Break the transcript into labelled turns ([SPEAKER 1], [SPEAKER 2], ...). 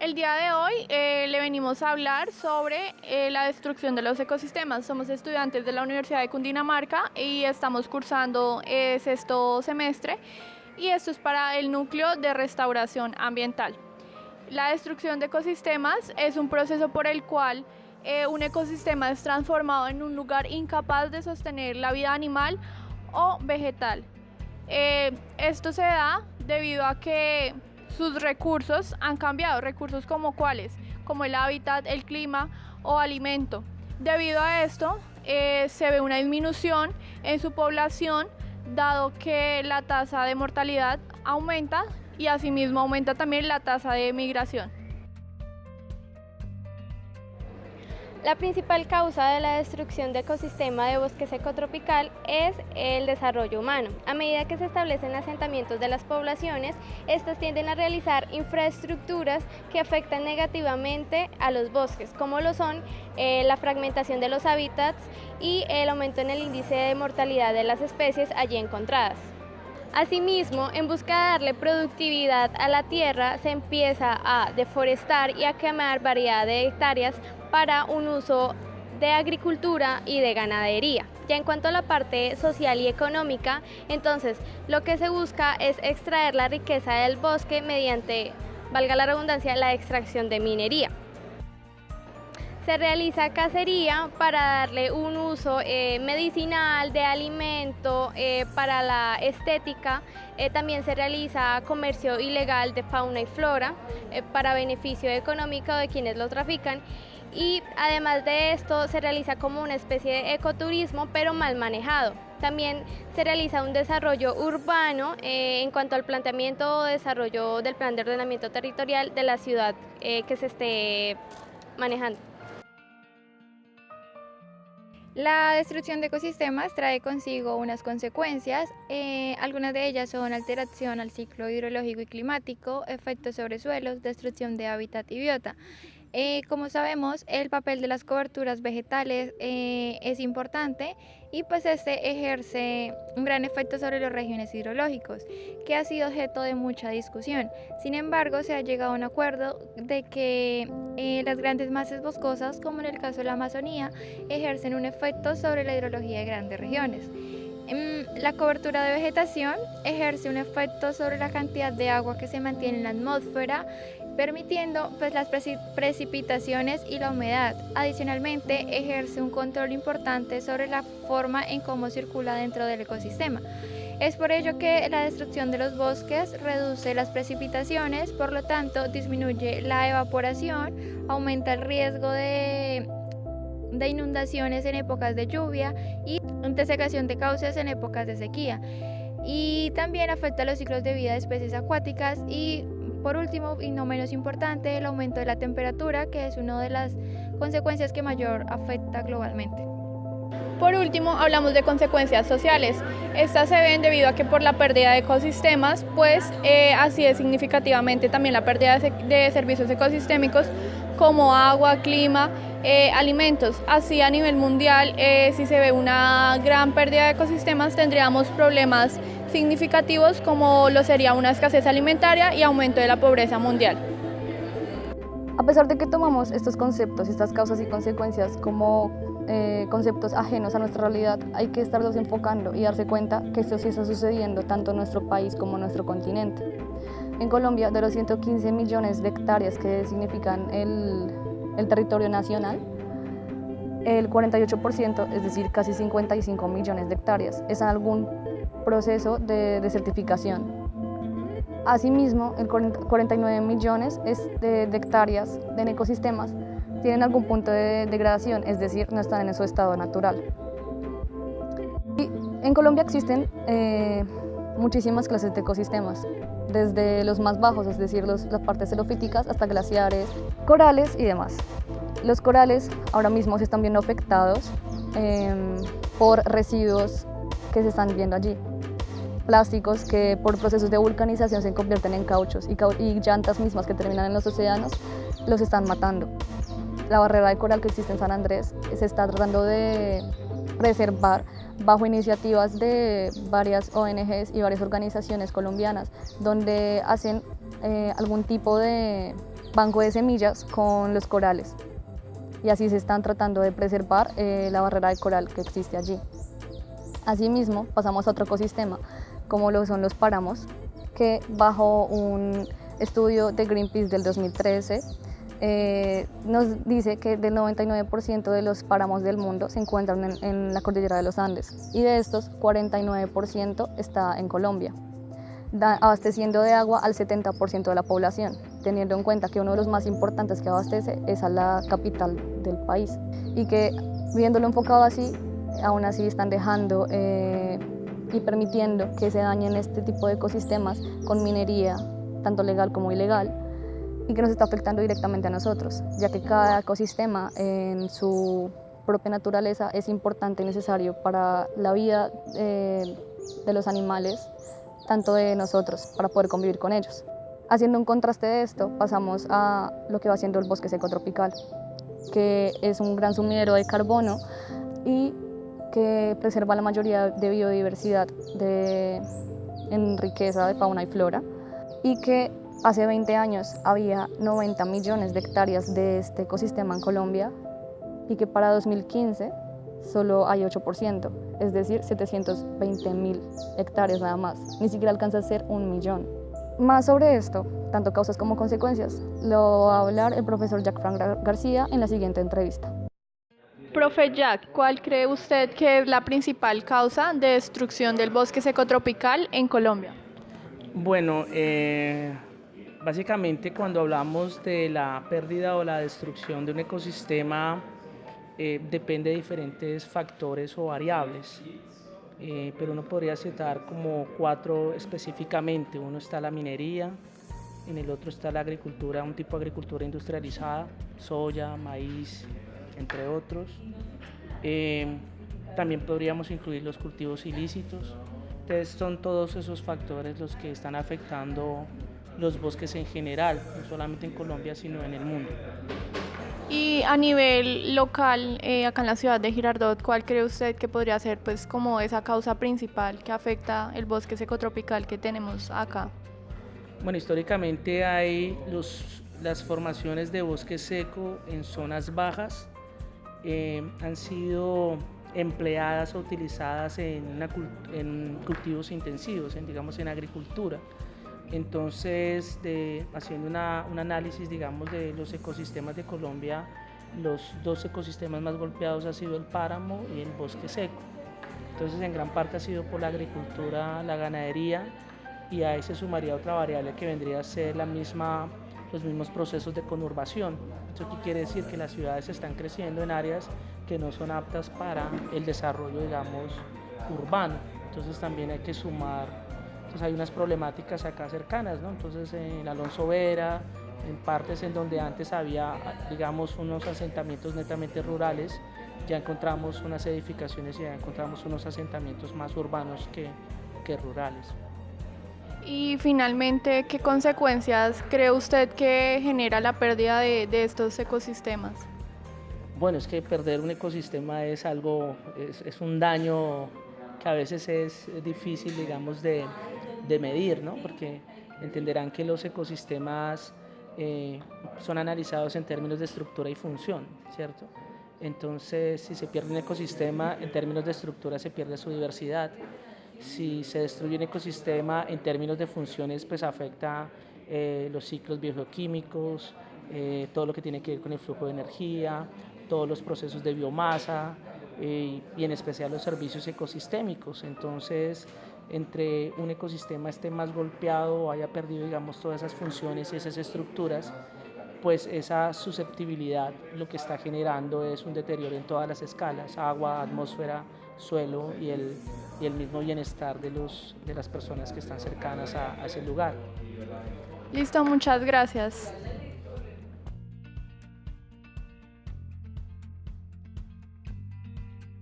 [SPEAKER 1] El día de hoy le venimos a hablar sobre la destrucción de los ecosistemas. Somos estudiantes de la Universidad de Cundinamarca y estamos cursando sexto semestre y esto es para el núcleo de restauración ambiental. La destrucción de ecosistemas es un proceso por el cual un ecosistema es transformado en un lugar incapaz de sostener la vida animal o vegetal. Esto se da debido a que sus recursos han cambiado, recursos como cuáles, como el hábitat, el clima o alimento. Debido a esto, se ve una disminución en su población, dado que la tasa de mortalidad aumenta y asimismo aumenta también la tasa de migración.
[SPEAKER 2] La principal causa de la destrucción de ecosistema de bosque seco tropical es el desarrollo humano. A medida que se establecen asentamientos de las poblaciones, estas tienden a realizar infraestructuras que afectan negativamente a los bosques, como lo son la fragmentación de los hábitats y el aumento en el índice de mortalidad de las especies allí encontradas. Asimismo, en busca de darle productividad a la tierra, se empieza a deforestar y a quemar variedad de hectáreas para un uso de agricultura y de ganadería. Ya en cuanto a la parte social y económica, entonces lo que se busca es extraer la riqueza del bosque mediante, valga la redundancia, la extracción de minería. Se realiza cacería para darle un uso medicinal, de alimento, para la estética. También se realiza comercio ilegal de fauna y flora para beneficio económico de quienes lo trafican. Y además de esto se realiza como una especie de ecoturismo, pero mal manejado. También se realiza un desarrollo urbano en cuanto al planteamiento o desarrollo del plan de ordenamiento territorial de la ciudad que se esté manejando.
[SPEAKER 3] La destrucción de ecosistemas trae consigo unas consecuencias, algunas de ellas son alteración al ciclo hidrológico y climático, efectos sobre suelos, destrucción de hábitat y biota. Como sabemos, el papel de las coberturas vegetales es importante y pues este ejerce un gran efecto sobre los regímenes hidrológicos, que ha sido objeto de mucha discusión. Sin embargo, se ha llegado a un acuerdo de que las grandes masas boscosas, como en el caso de la Amazonía, ejercen un efecto sobre la hidrología de grandes regiones. La cobertura de vegetación ejerce un efecto sobre la cantidad de agua que se mantiene en la atmósfera, permitiendo pues, las precipitaciones y la humedad. Adicionalmente, ejerce un control importante sobre la forma en cómo circula dentro del ecosistema. Es por ello que la destrucción de los bosques reduce las precipitaciones, por lo tanto disminuye la evaporación, aumenta el riesgo de inundaciones en épocas de lluvia y desecación de cauces en épocas de sequía. Y también afecta los ciclos de vida de especies acuáticas y por último, y no menos importante, el aumento de la temperatura, que es una de las consecuencias que mayor afecta globalmente.
[SPEAKER 1] Por último, hablamos de consecuencias sociales. Estas se ven debido a que por la pérdida de ecosistemas, pues así es significativamente también la pérdida de servicios ecosistémicos como agua, clima, alimentos. Así a nivel mundial, si se ve una gran pérdida de ecosistemas, tendríamos problemas significativos como lo sería una escasez alimentaria y aumento de la pobreza mundial.
[SPEAKER 4] A pesar de que tomamos estos conceptos, estas causas y consecuencias como conceptos ajenos a nuestra realidad, hay que estarlos enfocando y darse cuenta que esto sí está sucediendo tanto en nuestro país como en nuestro continente. En Colombia, de los 115 millones de hectáreas que significan el territorio nacional, el 48%, es decir, casi 55 millones de hectáreas, es en algún proceso de desertificación. Asimismo, el 49 millones de hectáreas en ecosistemas tienen algún punto de degradación, es decir, no están en su estado natural. Y en Colombia existen muchísimas clases de ecosistemas, desde los más bajos, es decir, las partes xerófitas, hasta glaciares, corales y demás. Los corales ahora mismo se están viendo afectados por residuos que se están viendo allí. Plásticos que por procesos de vulcanización se convierten en cauchos y llantas mismas que terminan en los océanos los están matando. La barrera de coral que existe en San Andrés se está tratando de preservar bajo iniciativas de varias ONGs y varias organizaciones colombianas donde hacen algún tipo de banco de semillas con los corales y así se están tratando de preservar la barrera de coral que existe allí. Asimismo, pasamos a otro ecosistema, como lo son los páramos, que bajo un estudio de Greenpeace del 2013 nos dice que del 99% de los páramos del mundo se encuentran en la cordillera de los Andes y de estos 49% está en Colombia, abasteciendo de agua al 70% de la población, teniendo en cuenta que uno de los más importantes que abastece es a la capital del país y que viéndolo enfocado así, aún así están dejando y permitiendo que se dañen este tipo de ecosistemas con minería, tanto legal como ilegal, y que nos está afectando directamente a nosotros, ya que cada ecosistema en su propia naturaleza es importante y necesario para la vida de los animales, tanto de nosotros, para poder convivir con ellos. Haciendo un contraste de esto, pasamos a lo que va siendo el bosque seco tropical, que es un gran sumidero de carbono y que preserva la mayoría de biodiversidad en riqueza de fauna y flora, y que hace 20 años había 90 millones de hectáreas de este ecosistema en Colombia y que para 2015 solo hay 8%, es decir, 720.000 hectáreas nada más, ni siquiera alcanza a ser 1 millón. Más sobre esto, tanto causas como consecuencias, lo va a hablar el profesor Jack Frank García en la siguiente entrevista.
[SPEAKER 1] Profe Jack, ¿cuál cree usted que es la principal causa de destrucción del bosque seco tropical en Colombia?
[SPEAKER 5] Bueno, básicamente cuando hablamos de la pérdida o la destrucción de un ecosistema depende de diferentes factores o variables, pero uno podría citar como 4 específicamente. Uno está la minería, en el otro está la agricultura, un tipo de agricultura industrializada, soya, maíz, entre otros. También podríamos incluir los cultivos ilícitos. Entonces son todos esos factores los que están afectando los bosques en general, no solamente en Colombia, sino en el mundo.
[SPEAKER 1] Y a nivel local, acá en la ciudad de Girardot, ¿cuál cree usted que podría ser pues como esa causa principal que afecta el bosque seco tropical que tenemos acá?
[SPEAKER 5] Bueno, históricamente hay las formaciones de bosque seco en zonas bajas, han sido empleadas o utilizadas en cultivos intensivos, digamos en agricultura. Entonces, haciendo un análisis, digamos, de los ecosistemas de Colombia, los 2 ecosistemas más golpeados han sido el páramo y el bosque seco. Entonces, en gran parte ha sido por la agricultura, la ganadería, y a ahí se sumaría otra variable que vendría a ser los mismos procesos de conurbación. ¿Eso qué quiere decir? Que las ciudades están creciendo en áreas que no son aptas para el desarrollo, digamos, urbano. Entonces también hay que sumar, entonces hay unas problemáticas acá cercanas, ¿no? Entonces en Alonso Vera, en partes en donde antes había, digamos, unos asentamientos netamente rurales, ya encontramos unas edificaciones y ya encontramos unos asentamientos más urbanos que rurales.
[SPEAKER 1] Y finalmente, ¿qué consecuencias cree usted que genera la pérdida de estos ecosistemas?
[SPEAKER 5] Bueno, es que perder un ecosistema es un daño que a veces es difícil, digamos, de medir, ¿no? Porque entenderán que los ecosistemas son analizados en términos de estructura y función, ¿cierto? Entonces, si se pierde un ecosistema, en términos de estructura se pierde su diversidad. Si se destruye un ecosistema en términos de funciones, pues afecta los ciclos biogeoquímicos, todo lo que tiene que ver con el flujo de energía, todos los procesos de biomasa y en especial los servicios ecosistémicos. Entonces, entre un ecosistema esté más golpeado o haya perdido, digamos, todas esas funciones y esas estructuras, pues esa susceptibilidad lo que está generando es un deterioro en todas las escalas: agua, atmósfera, suelo y el mismo bienestar de las personas que están cercanas a ese lugar.
[SPEAKER 1] Listo, muchas gracias.